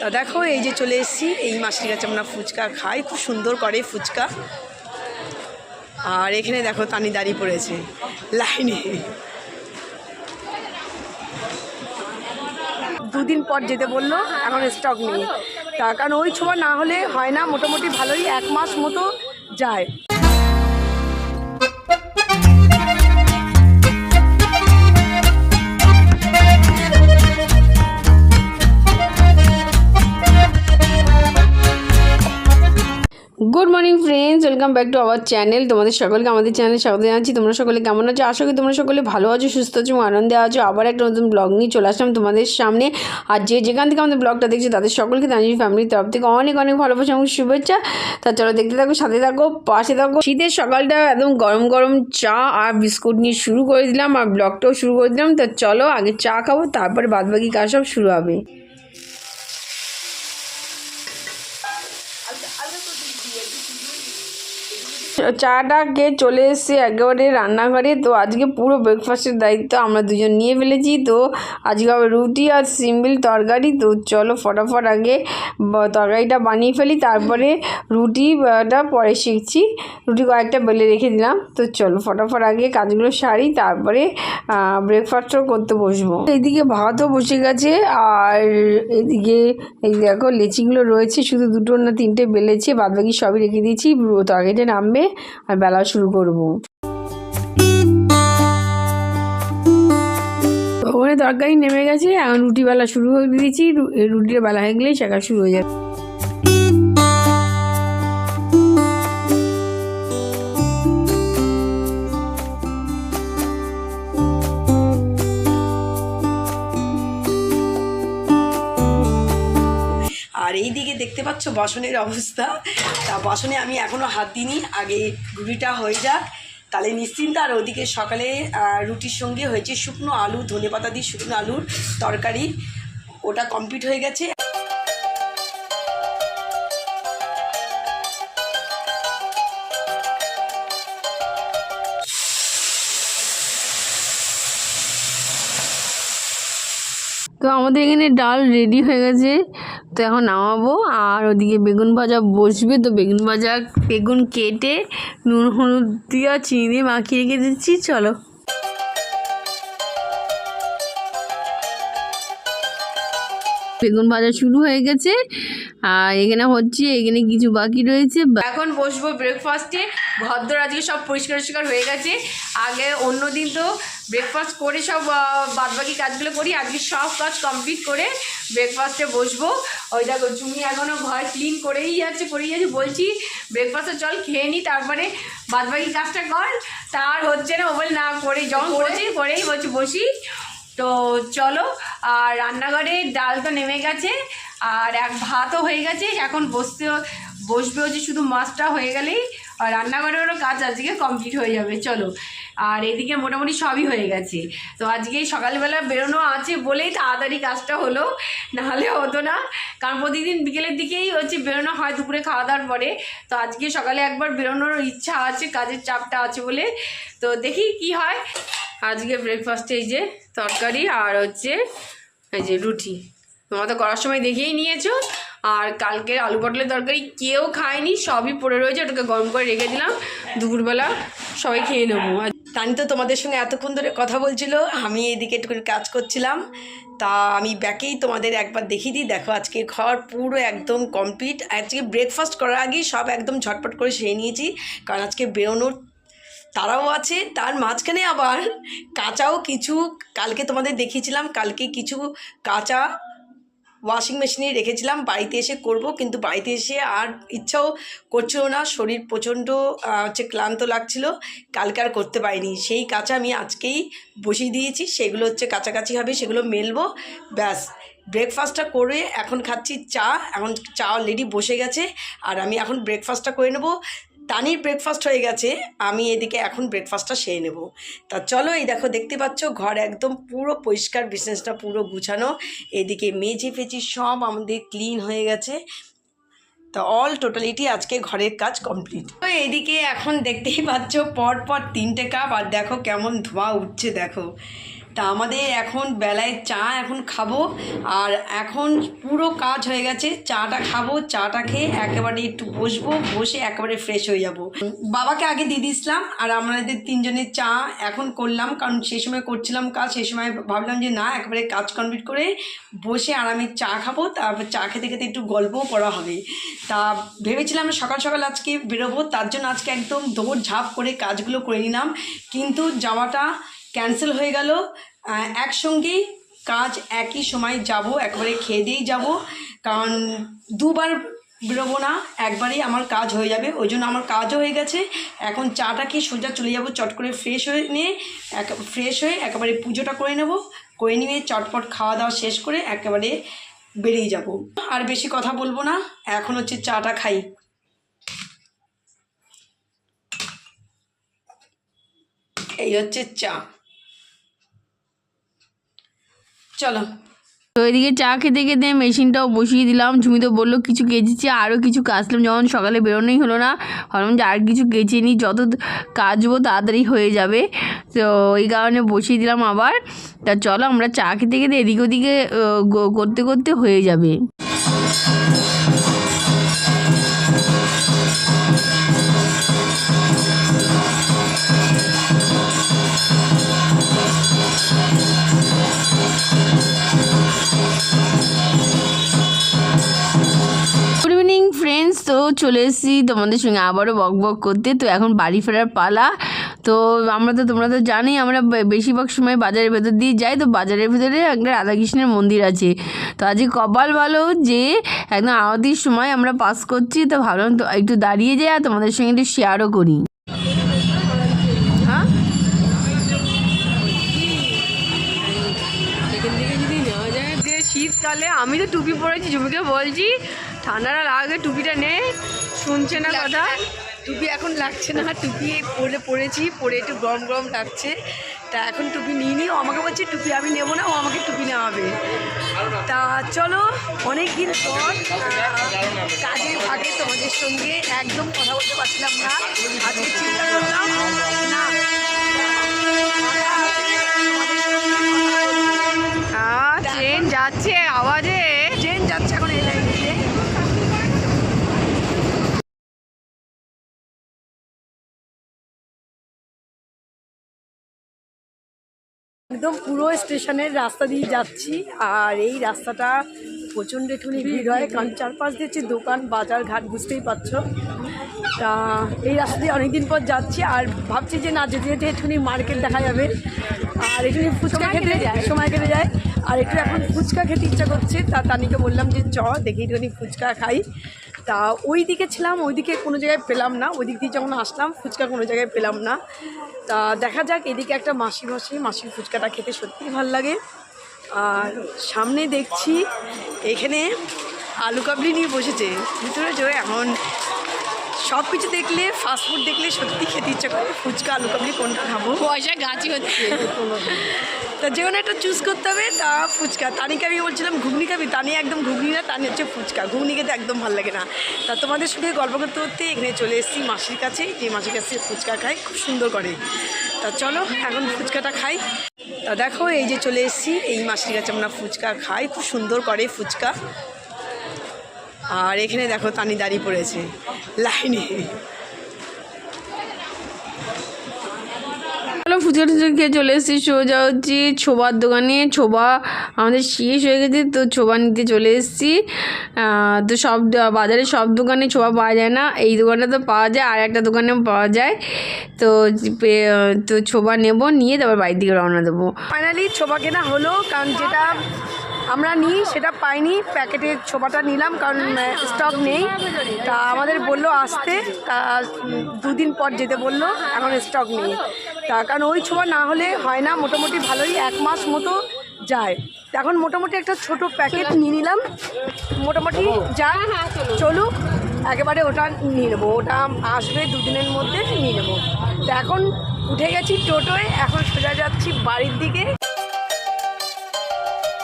তা দেখো এই যে চলে এসেছি, এই মাসির কাছে আমরা ফুচকা খাই, খুব সুন্দর করে ফুচকা। আর এখানে দেখো তানি দাঁড়িয়ে পড়েছে লাইনে। দুদিন পর যেতে বললো, এখন স্টক নেই। তার কারণ ওই ছোঁয়া না হলে হয় না, মোটামুটি ভালোই 1 মাস মতো যায়। Good morning friends, welcome back to our channel. তোমাদের সকলকে আমাদের চ্যানেলে স্বাগত জানাচ্ছি। তোমরা সকলে কেমন আছো? আশা করি তোমরা সকলে ভালো আছো, সুস্থ আছো, আনন্দে আছো। আবার একটা নতুন ব্লগ নিয়ে চলে আসলাম তোমাদের সামনে। আর যেখান থেকে আমাদের ব্লগটা দেখছো তাদের সকলকে তানজির ফ্যামিলির তরফ থেকে অনেক অনেক ভালোবাসা এবং শুভেচ্ছা। তা চলো দেখতে থাকো, সাথে থাকো, পাশে থাকো। শীতের সকালটা একদম গরম গরম চা আর বিস্কুট নিয়ে শুরু করে দিলাম, আর ব্লগটাও শুরু করে দিলাম। তা চলো আগে চা খাবো, তারপরে বাদবাকি কাজ সব শুরু হবে। চাটা খেয়ে চলে এসেছি একেবারে রান্নাঘরে। তো আজকে পুরো ব্রেকফাস্টের দায়িত্ব আমরা দুজন নিয়ে ফেলেছি। তো আজকে হবে রুটি আর সিম্পল তরকারি। তো চলো ফটাফট আগে তরকারিটা বানিয়ে ফেলি, তারপরে রুটিটা পরে শিখছি। রুটি কয়েকটা বেলে রেখে দিলাম। তো চলো ফটাফট আগে কাজগুলো সারি, তারপরে ব্রেকফাস্টও করতে বসবো। এইদিকে ভাতও বসে গেছে, আর এদিকে এই দেখো লেচিগুলো রয়েছে, শুধু 2 না 3টে বেলেছে, বাদবাকি সবই রেখে দিয়েছি। তরকারিটা নামবে আর বেলা শুরু করবো। ওখানে তরকারি নেমে গেছে, এখন রুটি বেলা শুরু করে দিয়েছি। রুটির বেলা হয়ে গেলেই শেখা শুরু হয়ে যাবে। আর এই দিকে দেখতে পাচ্ছ বাসনের অবস্থা। তা বাসনে আমি এখনও হাত দিইনি, আগে রুটিটা হয়ে যাক তাহলে নিশ্চিন্ত। আর ওদিকে সকালে রুটির সঙ্গে হয়েছে শুকনো আলু, ধনেপাতা দিয়ে শুকনো আলুর তরকারি, ওটা কমপ্লিট হয়ে গেছে। তো আমাদের এখানে ডাল রেডি হয়ে গেছে, তো এখন নামাবো। আর ওদিকে বেগুন ভাজা বসবে। তো বেগুন কেটে নুন হলুদ দিয়ে চিনি দিয়ে মাখিয়ে রেখে দিচ্ছি। চলো বেগুন ভাজা শুরু হয়ে গেছে, আর এখানে কিছু বাকি রয়েছে। এখন বসবো ব্রেকফাস্টে। ঘরদোর আজকে সব পরিষ্কার হয়ে গেছে। আগে অন্য দিন তো ব্রেকফাস্ট করে সব বাদবাকি কাজগুলো করি, আজকে সব কাজ কমপ্লিট করে ব্রেকফাস্টে বসবো। ওই দেখো তুমি এখনও ঘর ক্লিন করেই যাচ্ছে। বলছি ব্রেকফাস্টে চল খেয়ে নিই, তারপরে বাদবাকি কাজটা কর। তার হচ্ছে না, ও বলে না করে যখন করেই বসি। তো চলো, আর রান্নাঘরে ডাল তো নেমে গেছে, আর ভাতও হয়ে গেছে। এখন বসবে হচ্ছে শুধু মাছটা হয়ে গেলেই আর রান্নাঘরেরও কাজ আজকে কমপ্লিট হয়ে যাবে। চলো, আর এদিকে মোটামুটি সবই হয়ে গেছে। তো আজকে সকালবেলা বেরোনো আছে বলেই তাড়াতাড়ি কাজটা হলো, নাহলে হতো না। কারণ প্রতিদিন বিকেলের দিকেই হচ্ছে বেরোনো হয়, দুপুরে খাওয়া দাওয়ার পরে। তো আজকে সকালে একবার বেরোনোর ইচ্ছা আছে, কাজের চাপটা আছে বলে। তো দেখি কি হয়। আজকে ব্রেকফাস্টে এই যে তরকারি আর হচ্ছে এই যে রুটি, তোমরা তো করার সময় দেখেই নিয়েছো। আর কালকের আলু পটলের তরকারি কেউ খায়নি, সবই পড়ে রয়েছে, ওটাকে গরম করে রেখে দিলাম, দুপুরবেলা সবাই খেয়ে নেবো। আর তানি তো তোমাদের সঙ্গে এতক্ষণ ধরে কথা বলছিল, আমি এদিকে একটু কাজ করছিলাম। তা আমি ব্যাকেই তোমাদের একবার দেখিয়ে দিই। দেখো আজকে ঘর পুরো একদম কমপ্লিট। আজকে ব্রেকফাস্ট করার আগেই সব একদম ঝটপট করে সেরে নিয়েছি, কারণ আজকে বেরোনোর তারাও আছে। তার মাঝখানে আবার কাঁচাও কিছু, কালকে তোমাদের দেখিয়েছিলাম, কালকে কিছু কাঁচা ওয়াশিং মেশিনে রেখেছিলাম, বাড়িতে এসে করব, কিন্তু বাড়িতে এসে আর ইচ্ছাও করছিল না, শরীর প্রচণ্ড ক্লান্ত লাগছিল, কালকে আর করতে পারিনি। সেই কাঁচা আমি আজকেই বসিয়ে দিয়েছি, সেগুলো কাছাকাছি হবে, সেগুলো মেলবো, ব্যাস। ব্রেকফাস্টটা করে এখন খাচ্ছি চা। এখন চা অলরেডি বসে গেছে, আর আমি এখন ব্রেকফাস্টটা করে নেব। তানির ব্রেকফাস্ট হয়ে গেছে, আমি এদিকে এখন ব্রেকফাস্টটা সেরে নেব। তা চলো, এই দেখো দেখতে পাচ্ছ ঘর একদম পুরো পরিষ্কার, বিছানাটা পুরো গুছানো, এদিকে মেঝে ফেঁচি সব আমাদের ক্লিন হয়ে গেছে। তা অল টোটালিটি আজকে ঘরের কাজ কমপ্লিট। তো এইদিকে এখন দেখতেই পাচ্ছ পর 3টে কাপ, আর দেখো কেমন ধোঁয়া উঠছে দেখো। তা আমাদের এখন বেলায় চা এখন খাবো, আর এখন পুরো কাজ হয়ে গেছে। চাটা খাবো, চাটা খেয়ে একেবারে একটু বসবো, বসে একেবারে ফ্রেশ হয়ে যাব। বাবাকে আগে দিয়ে দিয়েছিলাম, আর আমাদের তিনজনের চা এখন করলাম, কারণ সেই সময় করছিলাম কাজ, সেই সময় ভাবলাম যে না, একেবারে কাজ কমপ্লিট করে বসে আরামে চা খাবো, তারপর চা খেতে খেতে একটু গল্পও করা হবে। তা ভেবেছিলাম সকাল সকাল আজকে বেরোবো, তার জন্য আজকে একদম দৌড় ঝাঁপ করে কাজগুলো করে নিলাম, কিন্তু যাওয়াটা ক্যান্সেল হয়ে গেল। একসঙ্গেই কাজ একই সময় যাব, একবারে খেয়ে দিয়েই যাব, কারণ দুবার বেরোবো না, একবারেই আমার কাজ হয়ে যাবে। ওই জন্য আমার কাজও হয়ে গেছে। এখন চাটা খেয়ে সোজা চলে যাব, চট করে ফ্রেশ হয়ে একেবারে পুজোটা করে নেব, করে নিয়ে চটপট খাওয়া দাওয়া শেষ করে একেবারে বেরিয়ে যাব। আর বেশি কথা বলবো না, এখন হচ্ছে চাটা খাই। এই হচ্ছে চা, চলো। তো এদিকে চা খেতে খেতে মেশিনটাও বসিয়ে দিলাম। ঝুমি তো বললো কিছু কেচেছি, আরও কিছু কাচলাম, যখন সকালে বেরোনোই হলো না, ভাবলাম যে আর কিছু কেচে নিই, যত কাচবো তাড়াতাড়ি হয়ে যাবে, তো এই কারণে বসিয়ে দিলাম আবার। তা চলো আমরা চা খেতে খেতে এদিক ওদিকে করতে করতে হয়ে যাবে। তো চলে এসেছি তোমাদের সঙ্গে আবারও বক বক করতে। তো এখন বাড়ি ফেরার পালা। তো তোমরা তো জানোই আমরা বেশিরভাগ সময় বাজারের ভেতর দিয়ে যাই। তো বাজারের ভেতরে একটা রাধাকৃষ্ণের মন্দির আছে। তো আজকে কপাল ভালো যে একদম আরতির সময় আমরা পাস করছি, তো ভাবলাম তো একটু দাঁড়িয়ে যাই আর তোমাদের সঙ্গে একটু শেয়ারও করি। হ্যাঁ, এখান থেকে যদি নেওয়া যায় যে শীতকালে আমি তো টুপি পরেছি, ঝুমিকে বলছি ঠান্ডাটা লাগে, টুপিটা নে, শুনছে না কথা। টুপি এখন লাগছে না, টুপি পরেছি, পরে একটু গরম গরম লাগছে, তা এখন টুপি নিয়ে নিই। ও আমাকে বলছে টুপি আমি নেবো না, ও আমাকে টুপি নেওয়াবে। তা চলো, অনেক দিন পর কাজের ফাঁকে তোমাদের সঙ্গে একদম কথা বলতে পারছিলাম না, আজকে চিন্তা করলাম না ট্রেন যাচ্ছে, আওয়াজে ট্রেন যাচ্ছে এখন এই লাইনে। একদম পুরো স্টেশনের রাস্তা দিয়ে যাচ্ছি, আর এই রাস্তাটা প্রচণ্ড একটুখানি ভিড় হয়, কারণ চারপাশ দিয়ে হচ্ছে দোকান বাজার ঘাট, বুঝতেই পারছো। তা এই রাস্তা দিয়ে অনেকদিন পর যাচ্ছি, আর ভাবছি যে না যেতে যেতে একটুখানি মার্কেট দেখা যাবে, আর একটুখানি ফুচকা খেতে সময় কেটে যায়, আর একটু এখন ফুচকা খেতে ইচ্ছা করছে। তা তানিকে বললাম যে দেখি একটুখানি ফুচকা খাই। তা ওই দিকে ছিলাম, ওই দিকে কোনো জায়গায় পেলাম না, ওই দিক দিয়ে যখন আসলাম ফুচকা কোনো জায়গায় পেলাম না। তা দেখা যাক, এদিকে একটা মাসির ফুচকাটা খেতে সত্যিই ভালো লাগে। আর সামনে দেখছি এখানে আলু কাবলি নিয়ে বসেছে, বুঝতে পেরেছো? এখন সব কিছু দেখলে, ফাস্টফুড দেখলে সত্যি খেতে ইচ্ছা করে, ফুচকা আলু কাবলি কোনটা খাবো, পয়সা গাছি হচ্ছে। তা যে কোনো একটা চুজ করতে হবে। তা ফুচকা, তানিকে আমি বলছিলাম ঘুগনি খাবি, তানি একদম ঘুগনি না, তানি হচ্ছে ফুচকা, ঘুগনি খেতে একদম ভালো লাগে না। তা তোমাদের সঙ্গে গল্প করতে করতে এখানে চলে এসেছি মাসির কাছে, যে মাসির কাছে ফুচকা খাই, খুব সুন্দর করে। তা চলো এখন ফুচকাটা খাই। তা দেখো এই যে চলে এসেছি এই মাসির কাছে, আমরা ফুচকা খাই, খুব সুন্দর করে ফুচকা। আর এখানে দেখো তানি দাঁড়িয়ে পড়েছে লাইনে। ফুচকা টুচকা খেয়ে চলে এসেছি, সোজা হচ্ছে ছোবার দোকানে। ছোবা আমাদের শেষ হয়ে গেছে, তো ছোবা নিতে চলে এসেছি। তো সব বাজারে সব দোকানে ছোবা পাওয়া যায় না, এই দোকানটা তো পাওয়া যায়, আর একটা দোকানেও পাওয়া যায়। তো ছোবা নেব, নিয়ে তারপর বাড়ির দিকে রওনা দেবো। ফাইনালি ছোবা কেনা হলো, কারণ যেটা আমরা নিই সেটা পাইনি, প্যাকেটের ছোবাটা নিলাম কারণ স্টক নেই। তা আমাদের বললো আসতে, তা 2 দিন পর যেতে বললো, এখন স্টক নেই। তা কারণ ওই ছোবা না হলে হয় না, মোটামুটি ভালোই 1 মাস মতো যায়। এখন মোটামুটি একটা ছোট প্যাকেট নিয়ে নিলাম, মোটামুটি যা চলুক, একেবারে ওটা নিয়ে নেবো, ওটা আসবে 2 দিনের মধ্যে নিয়ে নেবো। তো এখন উঠে গেছি টোটোয়, এখন সোজা যাচ্ছি বাড়ির দিকে।